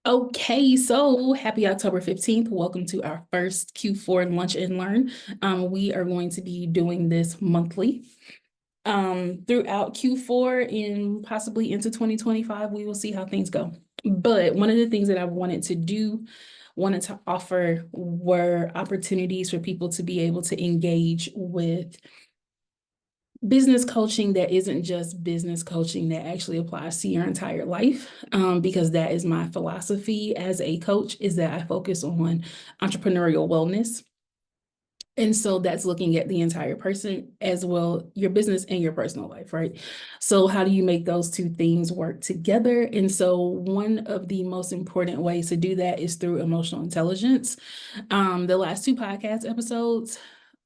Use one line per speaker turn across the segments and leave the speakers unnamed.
Okay, so happy October 15th. Welcome to our first Q4 Lunch and Learn. We are going to be doing this monthly. Throughout Q4 and possibly into 2025, we will see how things go. But one of the things that I wanted to offer were opportunities for people to be able to engage with business coaching that isn't just business coaching that actually applies to your entire life, because that is my philosophy as a coach, is that I focus on entrepreneurial wellness. And so that's looking at the entire person as well, your business and your personal life, right? So how do you make those two things work together? And so one of the most important ways to do that is through emotional intelligence. The last two podcast episodes,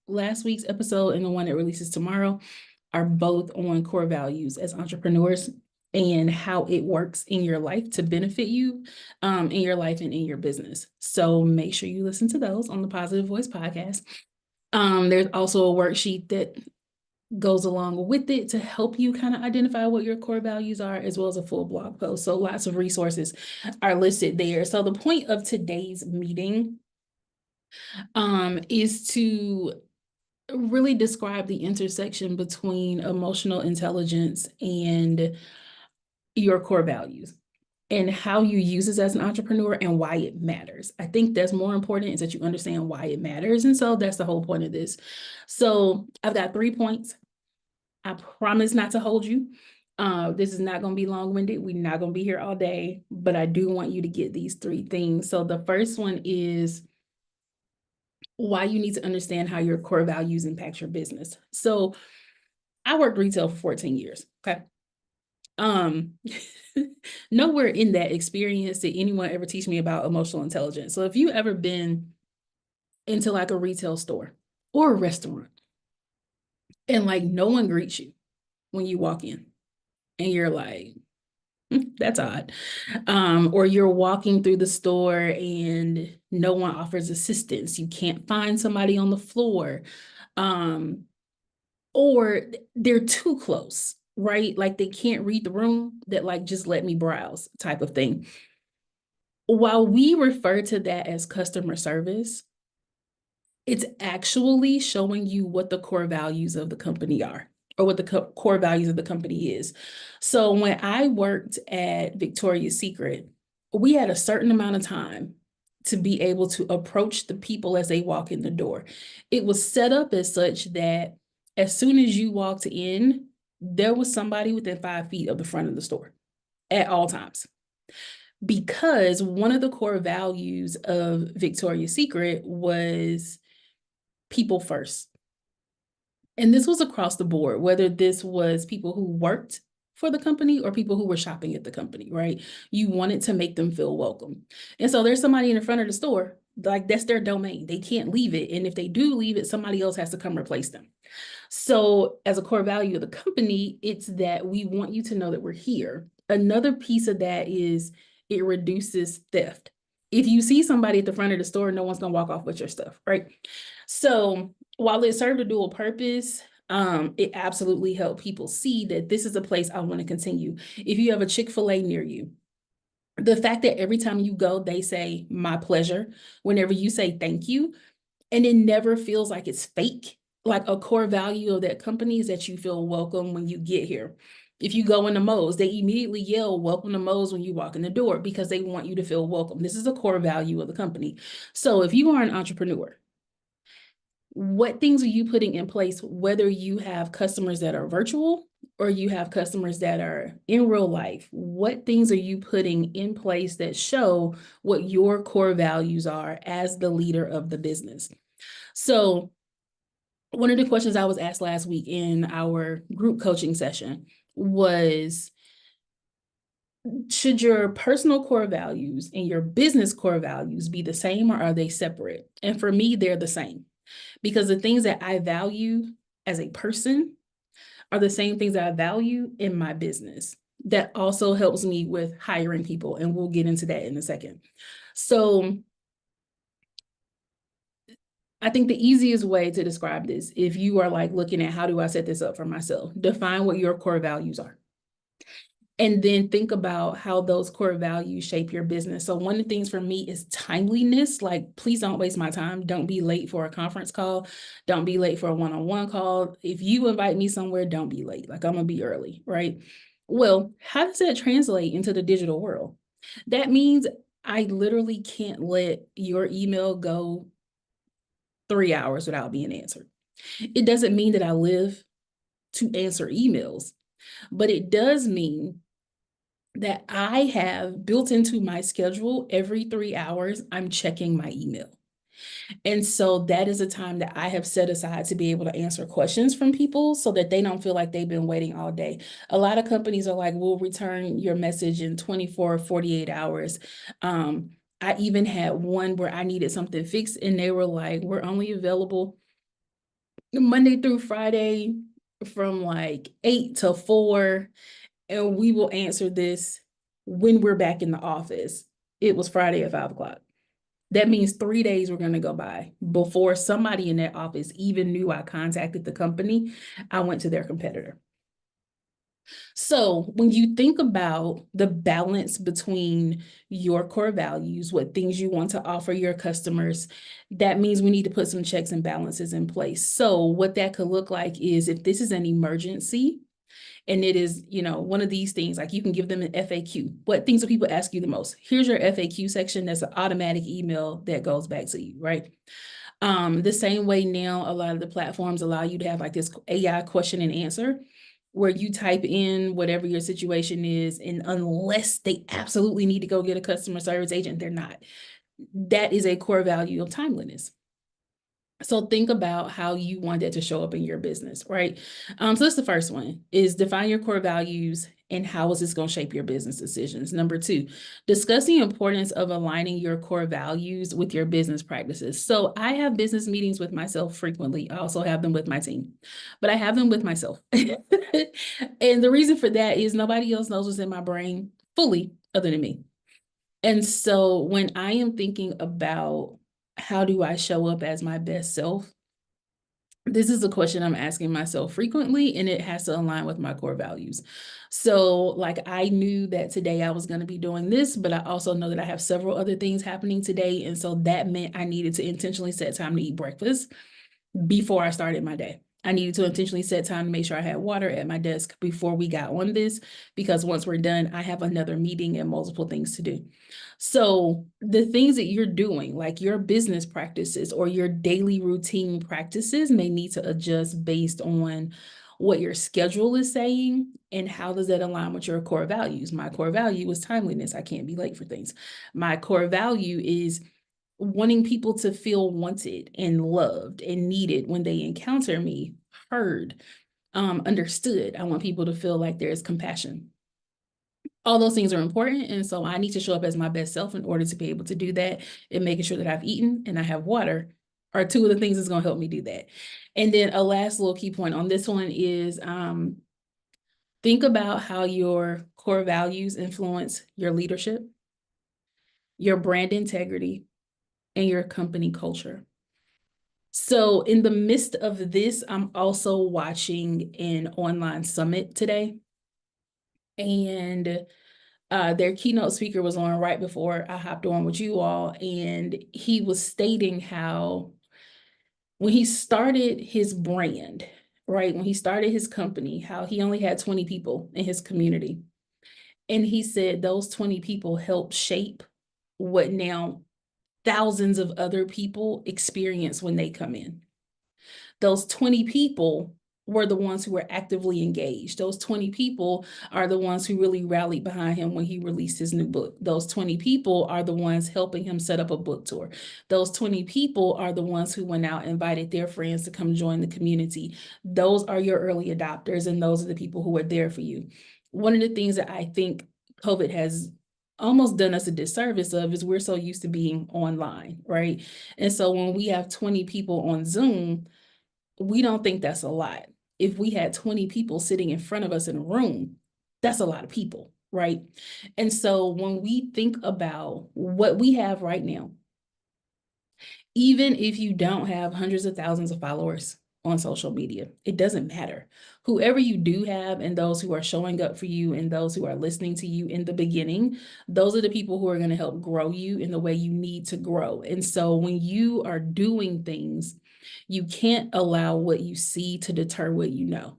last week's episode and the one that releases tomorrow, are both on core values as entrepreneurs and how it works in your life to benefit you in your life and in your business. So make sure you listen to those on the Positive Voice podcast. There's also a worksheet that goes along with it to help you kind of identify what your core values are, as well as a full blog post. So lots of resources are listed there. So the point of today's meeting is to really describe the intersection between emotional intelligence and your core values and how you use this as an entrepreneur and why it matters. I think that's more important, is that you understand why it matters. And so that's the whole point of this. So I've got 3 points. I promise not to hold you. This is not going to be long-winded. We're not going to be here all day, but I do want you to get these 3 things. So the first one is why you need to understand how your core values impact your business. So I worked retail for 14 years. Okay. Um, nowhere in that experience did anyone ever teach me about emotional intelligence. So if you ever been into like a retail store or a restaurant and like no one greets you when you walk in and you're like, that's odd. Or you're walking through the store and no one offers assistance. You can't find somebody on the floor. Or they're too close, right? Like they can't read the room, that like, just let me browse type of thing. While we refer to that as customer service, it's actually showing you what the core values of the company are, or what the core values of the company is. So when I worked at Victoria's Secret, we had a certain amount of time to be able to approach the people as they walk in the door. It was set up as such that as soon as you walked in, there was somebody within 5 feet of the front of the store at all times. Because one of the core values of Victoria's Secret was people first. And this was across the board, whether this was people who worked for the company or people who were shopping at the company, right? You wanted to make them feel welcome. And so there's somebody in the front of the store, like that's their domain. They can't leave it. And if they do leave it, somebody else has to come replace them. So as a core value of the company, it's that we want you to know that we're here. Another piece of that is it reduces theft. If you see somebody at the front of the store, no one's gonna walk off with your stuff, right? So while it served a dual purpose, it absolutely helped people see that this is a place I want to continue. If you have a Chick-fil-A near you, the fact that every time you go, they say, my pleasure, whenever you say thank you, and it never feels like it's fake. Like a core value of that company is that you feel welcome when you get here. If you go into Moe's, they immediately yell, welcome to Moe's when you walk in the door, because they want you to feel welcome. This is a core value of the company. So if you are an entrepreneur, what things are you putting in place, whether you have customers that are virtual or you have customers that are in real life? What things are you putting in place that show what your core values are as the leader of the business? So one of the questions I was asked last week in our group coaching session was, should your personal core values and your business core values be the same, or are they separate? And for me, they're the same, because the things that I value as a person are the same things that I value in my business. That also helps me with hiring people, and we'll get into that in a second. So I think the easiest way to describe this, if you are like looking at how do I set this up for myself, define what your core values are. And then think about how those core values shape your business. So one of the things for me is timeliness. Like, please don't waste my time. Don't be late for a conference call. Don't be late for a one-on-one call. If you invite me somewhere, don't be late. Like, I'm gonna be early, right? Well, how does that translate into the digital world? That means I literally can't let your email go 3 hours without being answered. It doesn't mean that I live to answer emails, but it does mean that I have built into my schedule every 3 hours, I'm checking my email. And so that is a time that I have set aside to be able to answer questions from people so that they don't feel like they've been waiting all day. A lot of companies are like, we'll return your message in 24, 48 hours. I even had one where I needed something fixed and they were like, we're only available Monday through Friday from like 8 to 4, and we will answer this when we're back in the office. It was Friday at 5 o'clock. That means 3 days were going to go by before somebody in that office even knew I contacted the company. I went to their competitor. So when you think about the balance between your core values, what things you want to offer your customers, that means we need to put some checks and balances in place. So what that could look like is, if this is an emergency, and it is, one of these things, like, you can give them an FAQ. What things do people ask you the most? Here's your FAQ section. That's an automatic email that goes back to you, right? The same way now, a lot of the platforms allow you to have like this AI question and answer, where you type in whatever your situation is, and unless they absolutely need to go get a customer service agent, they're not. That is a core value of timeliness. So think about how you want that to show up in your business, right? So that's the first one, is define your core values and how is this going to shape your business decisions. Number two, discuss the importance of aligning your core values with your business practices. So I have business meetings with myself frequently. I also have them with my team, but I have them with myself. And the reason for that is nobody else knows what's in my brain fully other than me. And so when I am thinking about how do I show up as my best self, this is a question I'm asking myself frequently, and it has to align with my core values. So, like, I knew that today I was going to be doing this, but I also know that I have several other things happening today. And so that meant I needed to intentionally set time to eat breakfast before I started my day. I needed to intentionally set time to make sure I had water at my desk before we got on this, because once we're done, I have another meeting and multiple things to do. So the things that you're doing, like your business practices or your daily routine practices, may need to adjust based on what your schedule is saying and how does that align with your core values. My core value is timeliness. I can't be late for things. My core value is wanting people to feel wanted and loved and needed when they encounter me, heard, understood. I want people to feel like there's compassion. All those things are important. And so I need to show up as my best self in order to be able to do that, and making sure that I've eaten and I have water are two of the things that's going to help me do that. And then a last little key point on this one is think about how your core values influence your leadership, your brand integrity, and your company culture. So in the midst of this, I'm also watching an online summit today. And their keynote speaker was on right before I hopped on with you all. And he was stating how when he started his brand, right, when he started his company, how he only had 20 people in his community. And he said those 20 people helped shape what now thousands of other people experience when they come in. Those 20 people were the ones who were actively engaged. Those 20 people are the ones who really rallied behind him when he released his new book. Those 20 people are the ones helping him set up a book tour. Those 20 people are the ones who went out and invited their friends to come join the community. Those are your early adopters, and those are the people who are there for you. One of the things that I think COVID has almost done us a disservice of is we're so used to being online, right? And so when we have 20 people on Zoom, we don't think that's a lot. If we had 20 people sitting in front of us in a room, that's a lot of people, right? And so when we think about what we have right now, even if you don't have hundreds of thousands of followers, on social media. It doesn't matter. Whoever you do have and those who are showing up for you and those who are listening to you in the beginning, those are the people who are going to help grow you in the way you need to grow. And so when you are doing things, you can't allow what you see to deter what you know.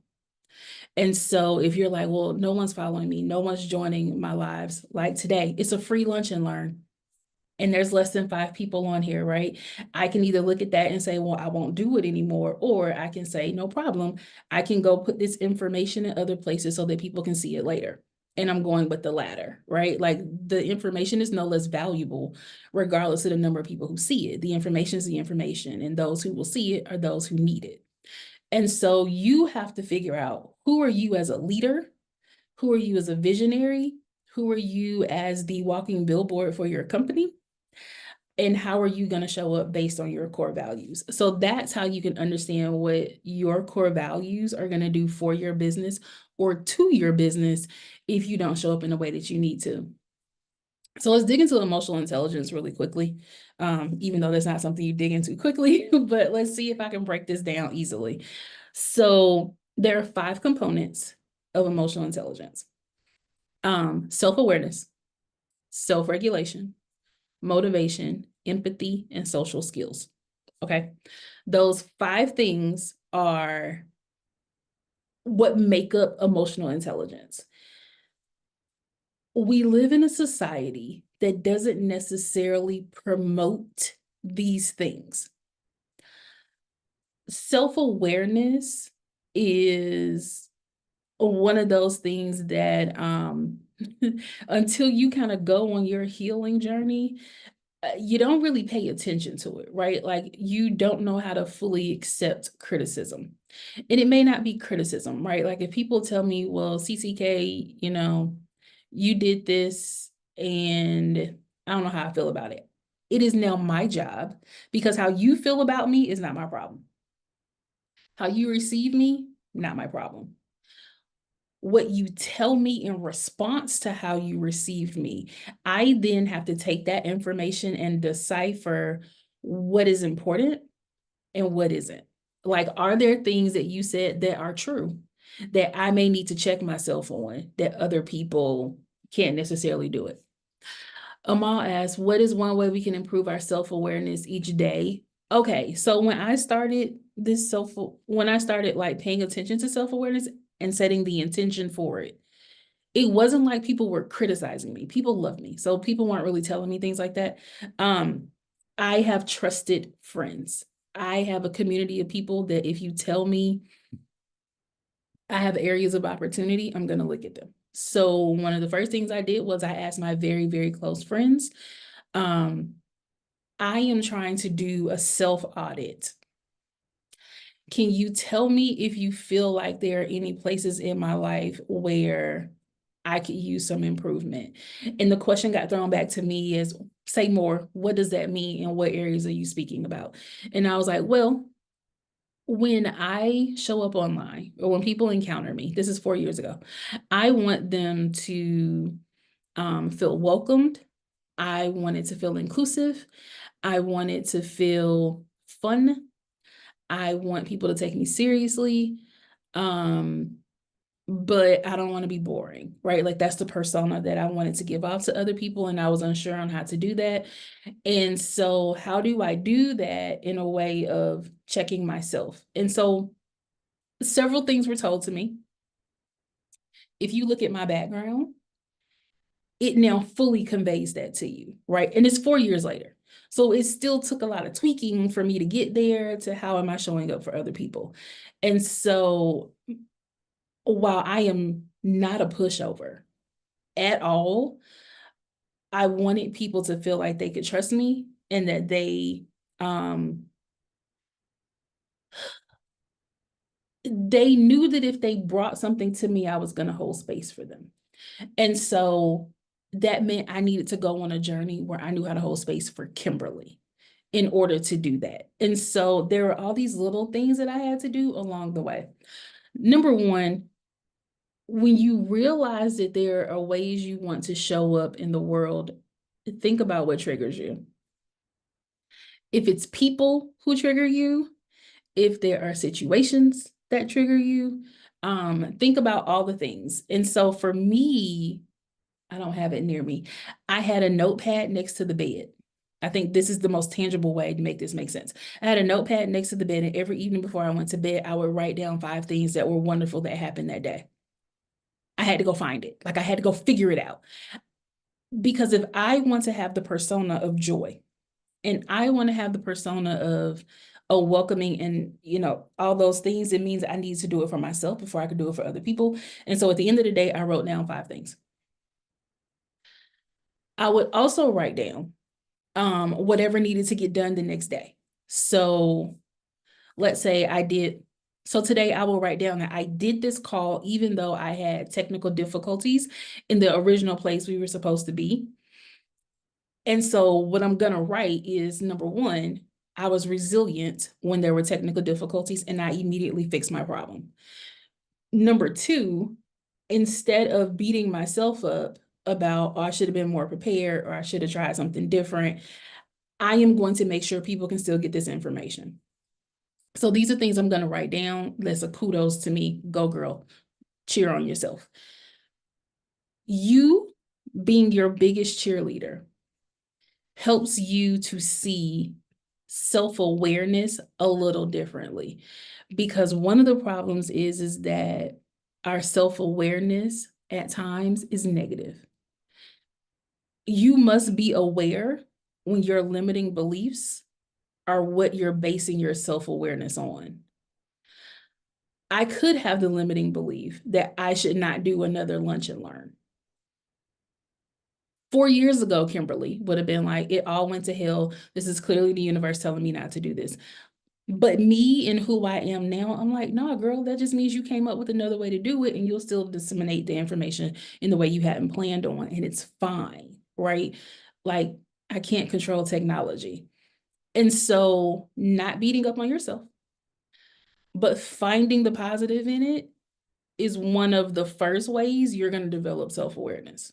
And so if you're like, well, no one's following me, no one's joining my lives, like today, it's a free lunch and learn. And there's less than 5 people on here, right? I can either look at that and say, well, I won't do it anymore, or I can say, no problem. I can go put this information in other places so that people can see it later. And I'm going with the latter, right? Like the information is no less valuable, regardless of the number of people who see it. The information is the information, and those who will see it are those who need it. And so you have to figure out, who are you as a leader? Who are you as a visionary? Who are you as the walking billboard for your company? And how are you going to show up based on your core values? So that's how you can understand what your core values are going to do for your business or to your business if you don't show up in the way that you need to. So let's dig into emotional intelligence really quickly, even though that's not something you dig into quickly, but let's see if I can break this down easily. So there are 5 components of emotional intelligence: self-awareness, self-regulation, motivation, empathy, and social skills. Okay. Those 5 things are what make up emotional intelligence. We live in a society that doesn't necessarily promote these things. Self-awareness is one of those things that until you kind of go on your healing journey, you don't really pay attention to it, right? Like you don't know how to fully accept criticism. And it may not be criticism, right? Like if people tell me, well, CCK, you did this and I don't know how I feel about it. It is now my job, because how you feel about me is not my problem. How you receive me, not my problem. What you tell me in response to how you received me, I then have to take that information and decipher what is important and what isn't. Like, are there things that you said that are true that I may need to check myself on that other people can't necessarily do it? Amal asks, what is one way we can improve our self-awareness each day? Okay, so when I started like paying attention to self-awareness and setting the intention for it, it wasn't like people were criticizing me. People love me. So people weren't really telling me things like that. I have trusted friends. I have a community of people that if you tell me I have areas of opportunity, I'm going to look at them. So one of the first things I did was I asked my very, very close friends. I am trying to do a self-audit. Can you tell me if you feel like there are any places in my life where I could use some improvement? And the question got thrown back to me is, say more. What does that mean? And what areas are you speaking about? And I was like, well, when I show up online or when people encounter me, this is 4 years ago, I want them to feel welcomed. I want it to feel inclusive. I want it to feel fun. I want people to take me seriously. But I don't want to be boring, right? Like that's the persona that I wanted to give off to other people, and I was unsure on how to do that. And so how do I do that in a way of checking myself? And so several things were told to me. If you look at my background, it now fully conveys that to you, right? And it's 4 years later. So it still took a lot of tweaking for me to get there to how am I showing up for other people. And so while I am not a pushover at all, I wanted people to feel like they could trust me and that they knew that if they brought something to me, I was going to hold space for them. And so that meant I needed to go on a journey where I knew how to hold space for Kimberly in order to do that. And so there are all these little things that I had to do along the way. Number one, when you realize that there are ways you want to show up in the world, think about what triggers you. If it's people who trigger you, if there are situations that trigger you, think about all the things. And so for me, I don't have it near me. I had a notepad next to the bed. I think this is the most tangible way to make this make sense. I had a notepad next to the bed, and every evening before I went to bed, I would write down 5 things that were wonderful that happened that day. I had to go find it. Like I had to go figure it out. Because if I want to have the persona of joy, and I want to have the persona of a welcoming and, all those things, it means I need to do it for myself before I could do it for other people. And so at the end of the day, I wrote down 5 things. I would also write down whatever needed to get done the next day. So let's say so today I will write down that I did this call even though I had technical difficulties in the original place we were supposed to be. And so what I'm going to write is, number one, I was resilient when there were technical difficulties and I immediately fixed my problem. Number two, instead of beating myself up about, oh, I should have been more prepared or I should have tried something different, I am going to make sure people can still get this information. So these are things I'm going to write down. That's a kudos to me. Go girl. Cheer on yourself. You being your biggest cheerleader helps you to see self-awareness a little differently. Because one of the problems is that our self-awareness at times is negative. You must be aware when your limiting beliefs are what you're basing your self-awareness on. I could have the limiting belief that I should not do another lunch and learn. 4 years ago, Kimberly would have been like, it all went to hell. This is clearly the universe telling me not to do this. But me and who I am now, I'm like, no, girl, that just means you came up with another way to do it and you'll still disseminate the information in the way you hadn't planned on. And it's fine, right? Like, I can't control technology. And so not beating up on yourself, but finding the positive in it is one of the first ways you're going to develop self-awareness.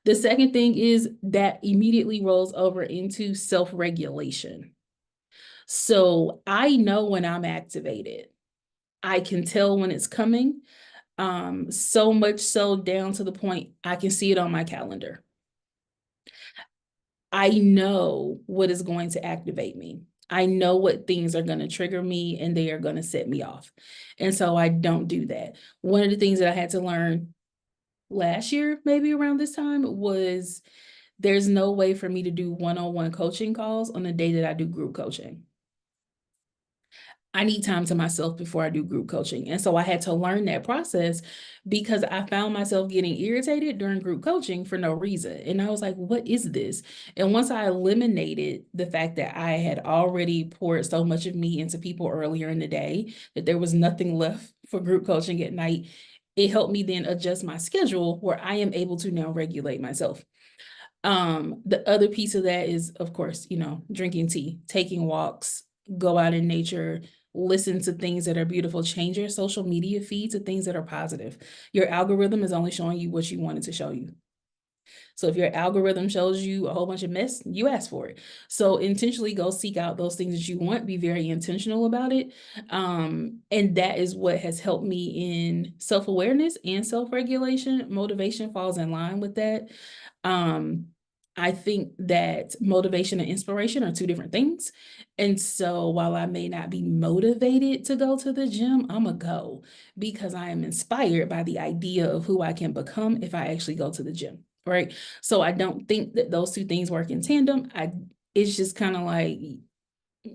The second thing is that immediately rolls over into self-regulation. So I know when I'm activated. I can tell when it's coming, so much so down to the point I can see it on my calendar. I know what is going to activate me. I know what things are going to trigger me and they are going to set me off. And so I don't do that. One of the things that I had to learn last year, maybe around this time, was there's no way for me to do one-on-one coaching calls on the day that I do group coaching. I need time to myself before I do group coaching. And so I had to learn that process because I found myself getting irritated during group coaching for no reason. And I was like, what is this? And once I eliminated the fact that I had already poured so much of me into people earlier in the day, that there was nothing left for group coaching at night, it helped me then adjust my schedule where I am able to now regulate myself. The other piece of that is, of course, drinking tea, taking walks, go out in nature, listen to things that are beautiful, change your social media feed to things that are positive. Your algorithm is only showing you what you wanted to show you. So if your algorithm shows you a whole bunch of mess, you ask for it. So intentionally go seek out those things that you want, be very intentional about it. And that is what has helped me in self-awareness and self-regulation. Motivation falls in line with that. I think that motivation and inspiration are 2 different things. And so while I may not be motivated to go to the gym, I'm going to go because I am inspired by the idea of who I can become if I actually go to the gym, right? So I don't think that those 2 things work in tandem. It's just kind of like,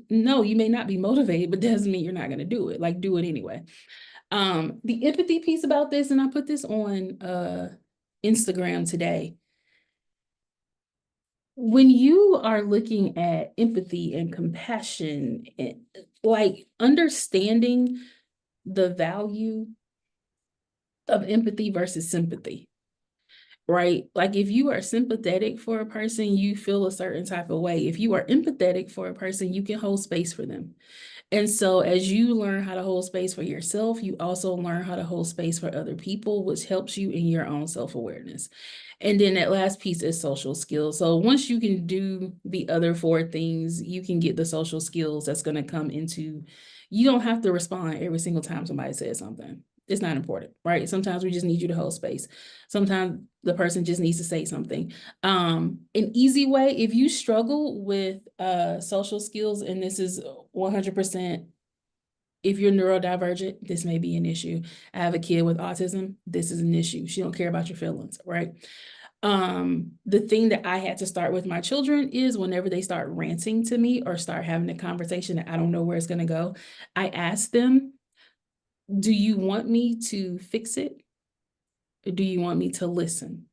no, you may not be motivated, but doesn't mean you're not going to do it. Like, do it anyway. The empathy piece about this, and I put this on Instagram today. When you are looking at empathy and compassion, and like understanding the value of empathy versus sympathy, right? Like if you are sympathetic for a person, you feel a certain type of way. If you are empathetic for a person, you can hold space for them. And so as you learn how to hold space for yourself, you also learn how to hold space for other people, which helps you in your own self-awareness. And then that last piece is social skills. So once you can do the other 4 things, you can get the social skills that's going to come into You don't have to respond every single time somebody says something. It's not important, right? Sometimes we just need you to hold space. Sometimes the person just needs to say something. An easy way, if you struggle with social skills, and this is 100%, if you're neurodivergent, this may be an issue. I have a kid with autism. This is an issue. She don't care about your feelings, right? The thing that I had to start with my children is whenever they start ranting to me or start having a conversation that I don't know where it's going to go, I ask them, do you want me to fix it? Or do you want me to listen?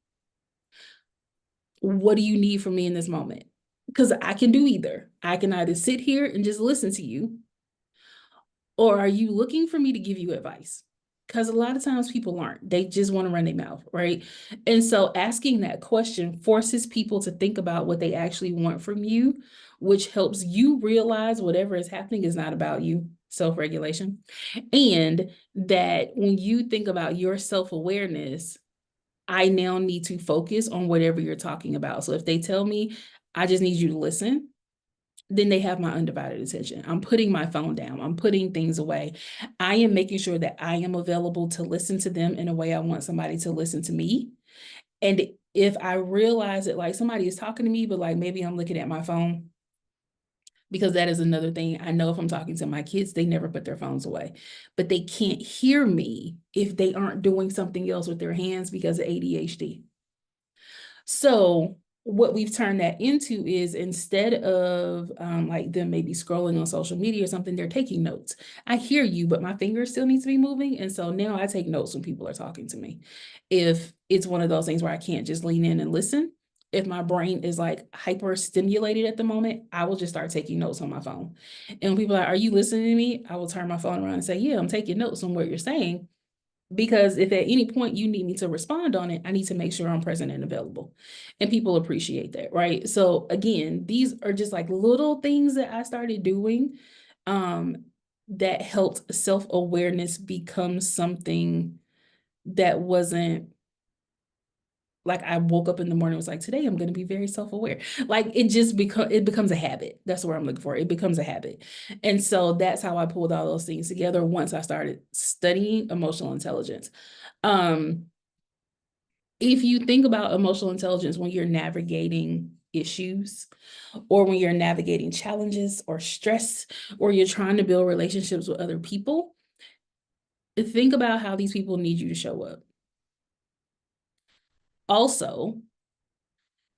What do you need from me in this moment? Because I can do either. I can either sit here and just listen to you, or are you looking for me to give you advice? Because a lot of times people aren't. They just want to run their mouth, right? And so asking that question forces people to think about what they actually want from you, which helps you realize whatever is happening is not about you, self-regulation. And that when you think about your self-awareness, I now need to focus on whatever you're talking about. So if they tell me, I just need you to listen, then they have my undivided attention. I'm putting my phone down. I'm putting things away. I am making sure that I am available to listen to them in a way I want somebody to listen to me. And if I realize that like somebody is talking to me, but like maybe I'm looking at my phone, because that is another thing. I know if I'm talking to my kids, they never put their phones away, but they can't hear me if they aren't doing something else with their hands because of ADHD. So what we've turned that into is instead of like them maybe scrolling on social media or something, they're taking notes. I hear you, but my fingers still need to be moving. And so now I take notes when people are talking to me. If it's one of those things where I can't just lean in and listen, if my brain is like hyper stimulated at the moment, I will just start taking notes on my phone. And when people are like, are you listening to me? I will turn my phone around and say, yeah, I'm taking notes on what you're saying. Because if at any point you need me to respond on it, I need to make sure I'm present and available. And people appreciate that, right? So again, these are just like little things that I started doing that helped self-awareness become something that wasn't like I woke up in the morning and was like, today I'm going to be very self-aware. Like it becomes a habit. That's what I'm looking for. It becomes a habit. And so that's how I pulled all those things together once I started studying emotional intelligence. If you think about emotional intelligence when you're navigating issues or when you're navigating challenges or stress or you're trying to build relationships with other people, think about how these people need you to show up. Also,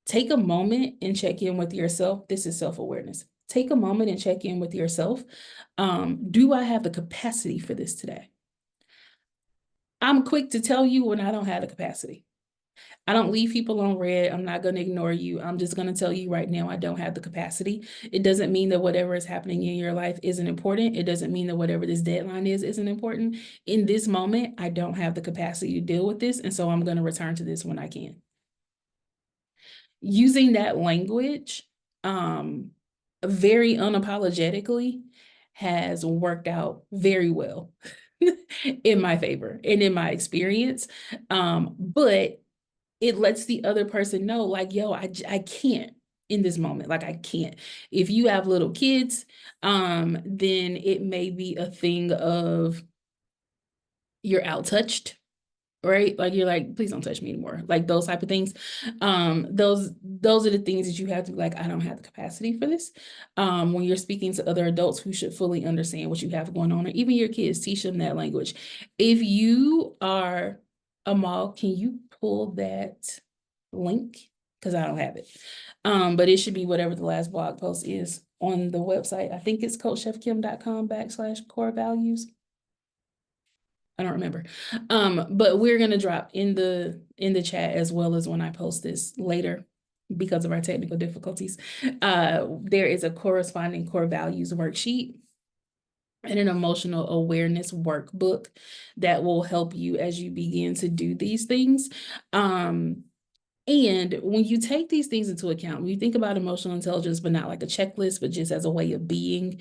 take a moment and check in with yourself. This is self-awareness. Take a moment and check in with yourself. Do I have the capacity for this today? I'm quick to tell you when I don't have the capacity. I don't leave people on red. I'm not going to ignore you. I'm just going to tell you right now, I don't have the capacity. It doesn't mean that whatever is happening in your life isn't important. It doesn't mean that whatever this deadline is isn't important. In this moment, I don't have the capacity to deal with this. And so I'm going to return to this when I can. Using that language very unapologetically has worked out very well in my favor and in my experience. But it lets the other person know, like, yo, I can't in this moment. Like, I can't. If you have little kids, then it may be a thing of you're out touched, right? Like you're like, please don't touch me anymore. Like those type of things. Those are the things that you have to be like, I don't have the capacity for this. When you're speaking to other adults who should fully understand what you have going on, or even your kids, teach them that language. If you are Amal, can you pull that link? Because I don't have it. But it should be whatever the last blog post is on the website. I think it's coachchefkim.com/core values. I don't remember. But we're gonna drop in the chat as well as when I post this later because of our technical difficulties. There is a corresponding core values worksheet and an emotional awareness workbook that will help you as you begin to do these things. And when you take these things into account, when you think about emotional intelligence, but not like a checklist, but just as a way of being,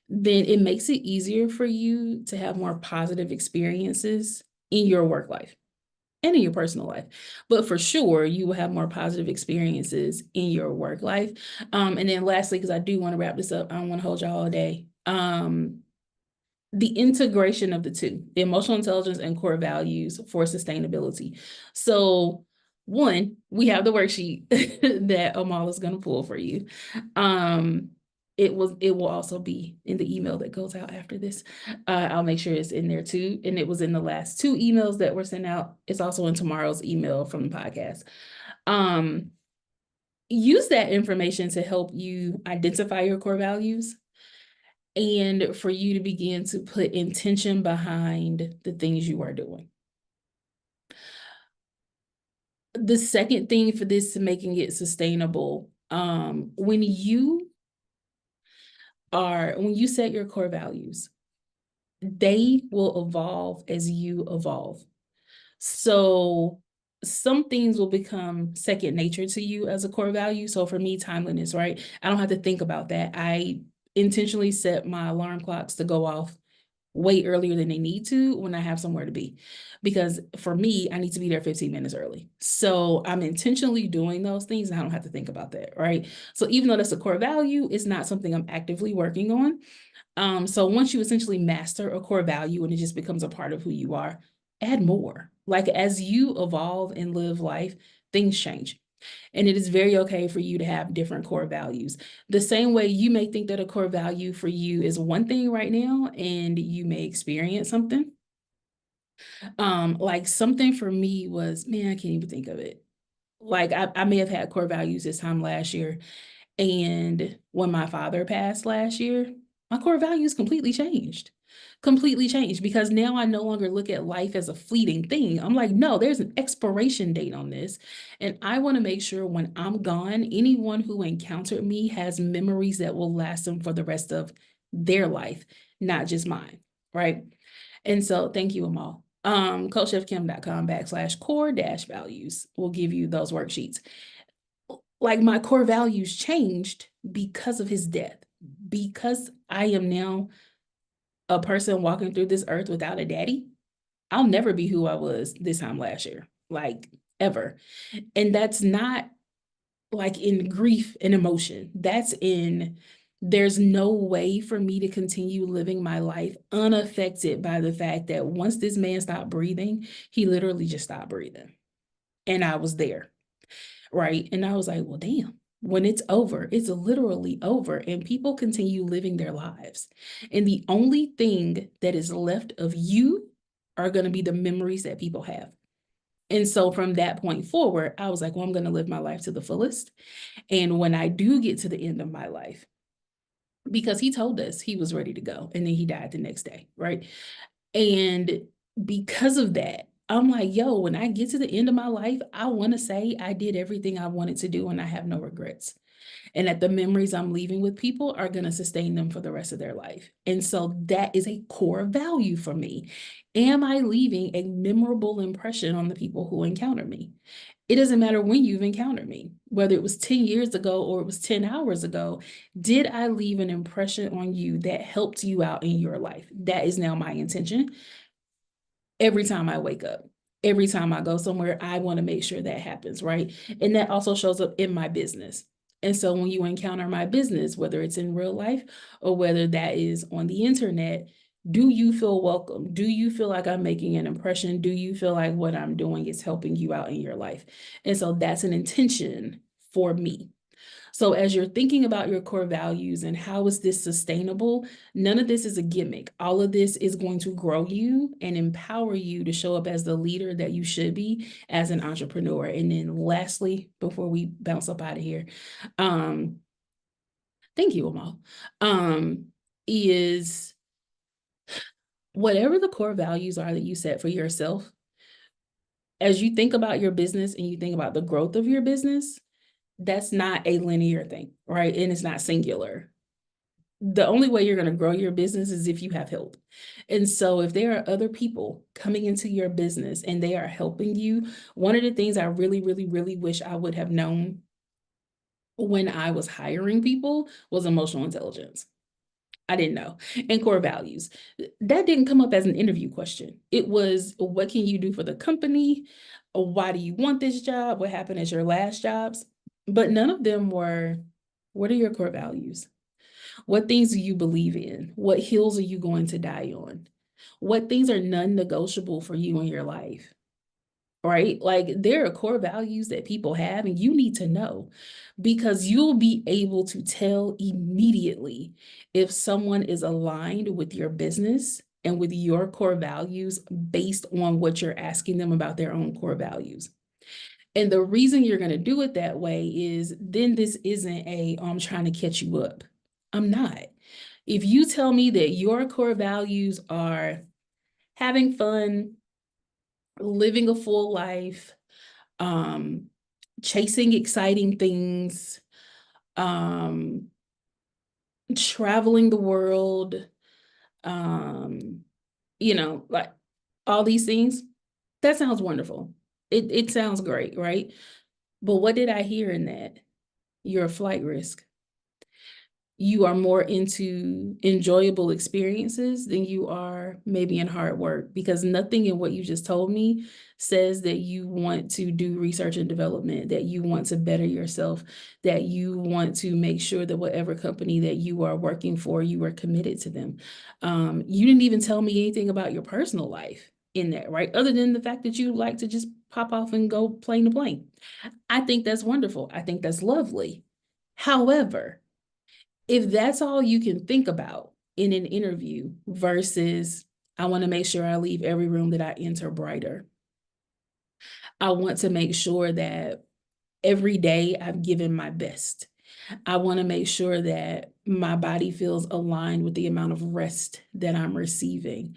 then it makes it easier for you to have more positive experiences in your work life and in your personal life. But for sure, you will have more positive experiences in your work life. And then lastly, because I do want to wrap this up, I don't want to hold y'all all day. the integration of the two, emotional intelligence and core values for sustainability. So one, we have the worksheet that Amal is going to pull for you. It will also be in the email that goes out after this. I'll make sure it's in there too. And it was in the last two emails that were sent out. It's also in tomorrow's email from the podcast. Use that information to help you identify your core values and for you to begin to put intention behind the things you are doing. The second thing for this to making it sustainable, when you set your core values, they will evolve as you evolve. So some things will become second nature to you as a core value. So for me, timeliness, right? I don't have to think about that. I intentionally set my alarm clocks to go off way earlier than they need to when I have somewhere to be. Because for me, I need to be there 15 minutes early. So I'm intentionally doing those things and I don't have to think about that, right? So even though that's a core value, it's not something I'm actively working on. So once you essentially master a core value and it just becomes a part of who you are, add more. Like as you evolve and live life, things change. And it is very okay for you to have different core values. The same way you may think that a core value for you is one thing right now, and you may experience something. Like something for me was, man, I can't even think of it. Like I may have had core values this time last year. And when my father passed last year, my core values completely changed. Completely changed because now I no longer look at life as a fleeting thing. I'm like, no, there's an expiration date on this. And I want to make sure when I'm gone, anyone who encountered me has memories that will last them for the rest of their life, not just mine. Right. And so thank you, Amal. CoachFKim.com/core-values will give you those worksheets. Like my core values changed because of his death, because I am now a person walking through this earth without a daddy. I'll never be who I was this time last year, like ever. And that's not like in grief and emotion. That's in there's no way for me to continue living my life unaffected by the fact that once this man stopped breathing, he literally just stopped breathing. And I was there. Right. And I was like, well, damn, when it's over, it's literally over. And people continue living their lives. And the only thing that is left of you are going to be the memories that people have. And so from that point forward, I was like, well, I'm going to live my life to the fullest. And when I do get to the end of my life, because he told us he was ready to go and then he died the next day. Right. And because of that, I'm like, yo, when I get to the end of my life, I want to say I did everything I wanted to do and I have no regrets. And that the memories I'm leaving with people are going to sustain them for the rest of their life. And so that is a core value for me. Am I leaving a memorable impression on the people who encounter me? It doesn't matter when you've encountered me, whether it was 10 years ago or it was 10 hours ago. Did I leave an impression on you that helped you out in your life? That is now my intention. Every time I wake up, every time I go somewhere, I want to make sure that happens, right? And that also shows up in my business. And so when you encounter my business, whether it's in real life or whether that is on the internet, do you feel welcome? Do you feel like I'm making an impression? Do you feel like what I'm doing is helping you out in your life? And so that's an intention for me. So as you're thinking about your core values and how is this sustainable, none of this is a gimmick. All of this is going to grow you and empower you to show up as the leader that you should be as an entrepreneur. And then lastly, before we bounce up out of here, thank you, Amal, is whatever the core values are that you set for yourself, as you think about your business and you think about the growth of your business, that's not a linear thing, right? And it's not singular. The only way you're going to grow your business is if you have help. And so if there are other people coming into your business and they are helping you, one of the things I really, really, really wish I would have known when I was hiring people was emotional intelligence. I didn't know. And core values. That didn't come up as an interview question. It was, what can you do for the company? Why do you want this job? What happened at your last jobs? But none of them were, what are your core values? What things do you believe in? What hills are you going to die on? What things are non-negotiable for you in your life? Right? Like there are core values that people have, and you need to know because you'll be able to tell immediately if someone is aligned with your business and with your core values based on what you're asking them about their own core values. And the reason you're going to do it that way is then this isn't I'm trying to catch you up. I'm not. If you tell me that your core values are having fun, living a full life, um, chasing exciting things, um, traveling the world, um, like all these things, that sounds wonderful. It sounds great, right? But what did I hear in that? You're a flight risk. You are more into enjoyable experiences than you are maybe in hard work, because nothing in what you just told me says that you want to do research and development, that you want to better yourself, that you want to make sure that whatever company that you are working for, you are committed to them. You didn't even tell me anything about your personal life in that, right? Other than the fact that you like to just pop off and go plane to plane. I think that's wonderful. I think that's lovely. However, if that's all you can think about in an interview versus I want to make sure I leave every room that I enter brighter. I want to make sure that every day I've given my best. I want to make sure that my body feels aligned with the amount of rest that I'm receiving.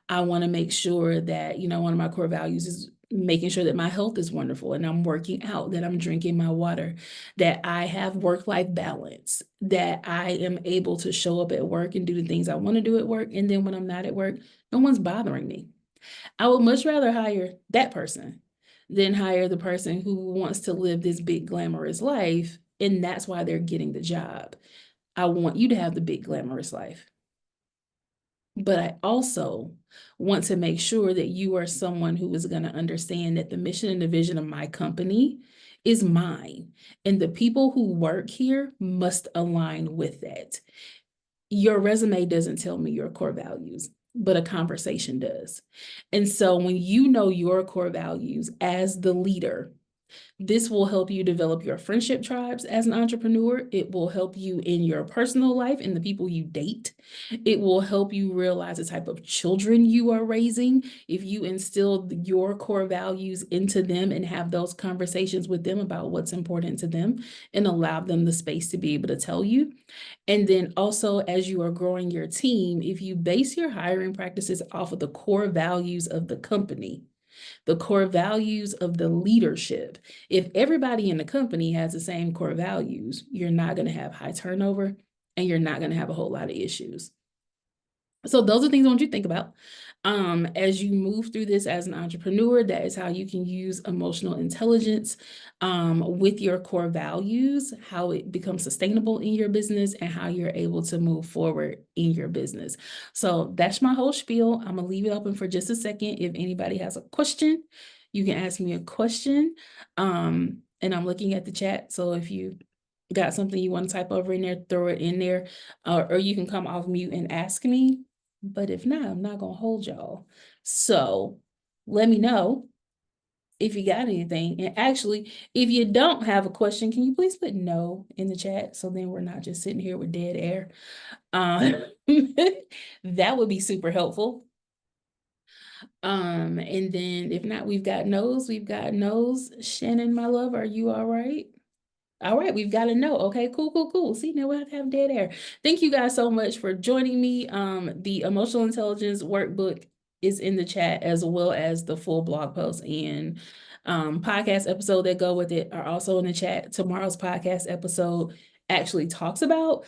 I want to make sure that, one of my core values is making sure that my health is wonderful and I'm working out, that I'm drinking my water, that I have work-life balance, that I am able to show up at work and do the things I want to do at work. And then when I'm not at work, no one's bothering me. I would much rather hire that person than hire the person who wants to live this big glamorous life, and that's why they're getting the job. I want you to have the big glamorous life. But I also want to make sure that you are someone who is going to understand that the mission and the vision of my company is mine. And the people who work here must align with that. Your resume doesn't tell me your core values, but a conversation does. And so when you know your core values as the leader, this will help you develop your friendship tribes as an entrepreneur. It will help you in your personal life and the people you date. It will help you realize the type of children you are raising. If you instill your core values into them and have those conversations with them about what's important to them and allow them the space to be able to tell you. And then also, as you are growing your team, if you base your hiring practices off of the core values of the company, the core values of the leadership. If everybody in the company has the same core values, you're not going to have high turnover and you're not going to have a whole lot of issues. So those are things I want you to think about. As you move through this as an entrepreneur, that is how you can use emotional intelligence with your core values, how it becomes sustainable in your business, and how you're able to move forward in your business. So that's my whole spiel. I'm gonna leave it open for just a second. If anybody has a question, you can ask me a question. And I'm looking at the chat. So if you got something you want to type over in there, throw it in there, or you can come off mute and ask me. But if not, I'm not going to hold y'all. So let me know if you got anything. And actually, if you don't have a question, can you please put no in the chat? So then we're not just sitting here with dead air. That would be super helpful. And then if not, we've got no's. Shannon, my love, are you all right? All right, we've got a no. Okay, cool. See, now we have to have dead air. Thank you guys so much for joining me. The emotional intelligence workbook is in the chat, as well as the full blog post and podcast episode that go with it are also in the chat. Tomorrow's podcast episode actually talks about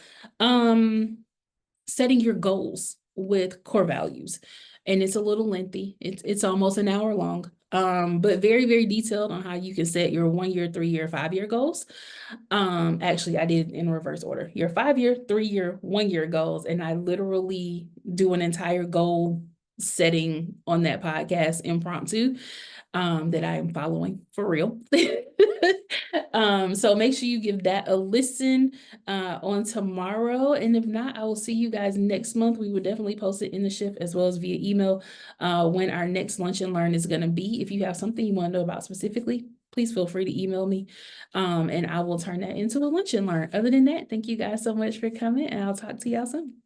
setting your goals with core values. And it's a little lengthy. It's almost an hour long, but very, very detailed on how you can set your 1 year, 3 year, 5 year goals. Actually, I did in reverse order. Your 5 year, 3 year, 1 year goals. And I literally do an entire goal setting on that podcast, impromptu, that I am following for real. So make sure you give that a listen on tomorrow. And if not, I will see you guys next month. We will definitely post it in the shift as well as via email when our next lunch and learn is going to be. If you have something you want to know about specifically, please feel free to email me and I will turn that into a lunch and learn. Other than that, thank you guys so much for coming, and I'll talk to y'all soon.